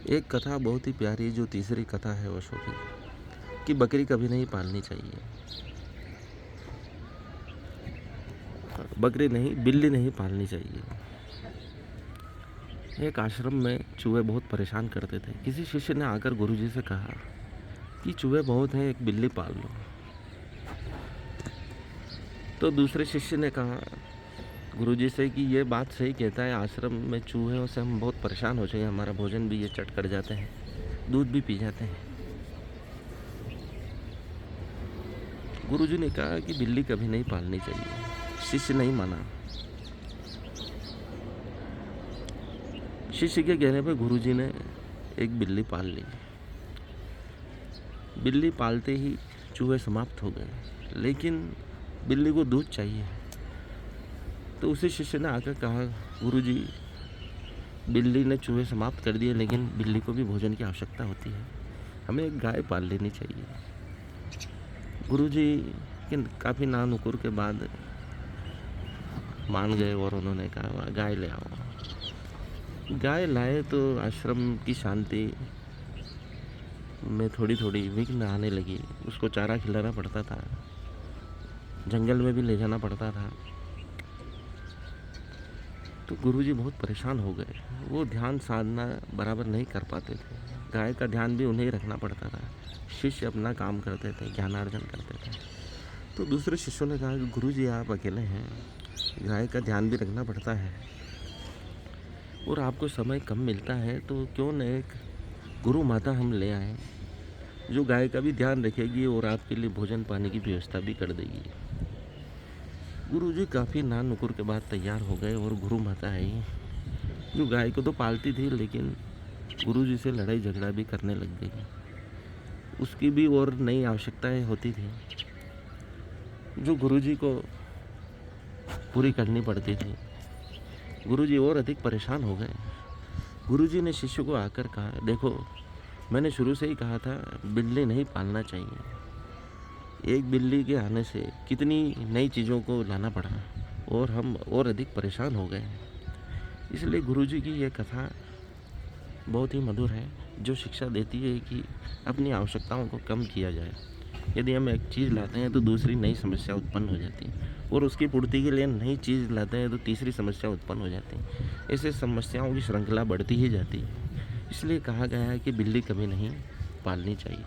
एक कथा बहुत ही प्यारी जो तीसरी कथा है ओशो की, कि बकरी कभी नहीं पालनी चाहिए। बकरी नहीं, बिल्ली नहीं पालनी चाहिए। एक आश्रम में चूहे बहुत परेशान करते थे। किसी शिष्य ने आकर गुरुजी से कहा कि चूहे बहुत हैं, एक बिल्ली पाल लो। तो दूसरे शिष्य ने कहा गुरुजी से कि ये बात सही कहता है, आश्रम में चूहों से हम बहुत परेशान हो जाएंगे, हमारा भोजन भी ये चट कर जाते हैं, दूध भी पी जाते हैं। गुरुजी ने कहा कि बिल्ली कभी नहीं पालनी चाहिए। शिष्य नहीं माना। शिष्य के कहने पर गुरुजी ने एक बिल्ली पाल ली। बिल्ली पालते ही चूहे समाप्त हो गए, लेकिन बिल्ली को दूध चाहिए। तो उसी शिष्य ने आकर कहा गुरुजी, बिल्ली ने चूहे समाप्त कर दिए, लेकिन बिल्ली को भी भोजन की आवश्यकता होती है, हमें एक गाय पाल लेनी चाहिए। गुरुजी के काफ़ी नानुकुर के बाद मान गए और उन्होंने कहा गाय ले आओ। गाय लाए तो आश्रम की शांति में थोड़ी थोड़ी विघ्न आने लगी। उसको चारा खिलाना पड़ता था, जंगल में भी ले जाना पड़ता था। तो गुरुजी बहुत परेशान हो गए। वो ध्यान साधना बराबर नहीं कर पाते थे। गाय का ध्यान भी उन्हें ही रखना पड़ता था। शिष्य अपना काम करते थे, ज्ञानार्जन करते थे। तो दूसरे शिष्यों ने कहा कि गुरुजी आप अकेले हैं, गाय का ध्यान भी रखना पड़ता है और आपको समय कम मिलता है, तो क्यों न एक गुरु माता हम ले आए जो गाय का भी ध्यान रखेगी और आपके लिए भोजन पानी की व्यवस्था भी कर देगी। गुरुजी काफ़ी नानुकुर के बाद तैयार हो गए और गुरु माता आई जो गाय को तो पालती थी, लेकिन गुरुजी से लड़ाई झगड़ा भी करने लग गई। उसकी भी और नई आवश्यकताएं होती थी जो गुरुजी को पूरी करनी पड़ती थी। गुरुजी और अधिक परेशान हो गए। गुरुजी ने शिष्य को आकर कहा, देखो मैंने शुरू से ही कहा था बिल्ली नहीं पालना चाहिए। एक बिल्ली के आने से कितनी नई चीज़ों को लाना पड़ा और हम और अधिक परेशान हो गए। इसलिए गुरुजी की ये कथा बहुत ही मधुर है, जो शिक्षा देती है कि अपनी आवश्यकताओं को कम किया जाए। यदि हम एक चीज़ लाते हैं तो दूसरी नई समस्या उत्पन्न हो जाती है, और उसकी पूर्ति के लिए नई चीज़ लाते हैं तो तीसरी समस्या उत्पन्न हो जाती है। ऐसे समस्याओं की श्रृंखला बढ़ती ही जाती है। इसलिए कहा गया है कि बिल्ली कभी नहीं पालनी चाहिए।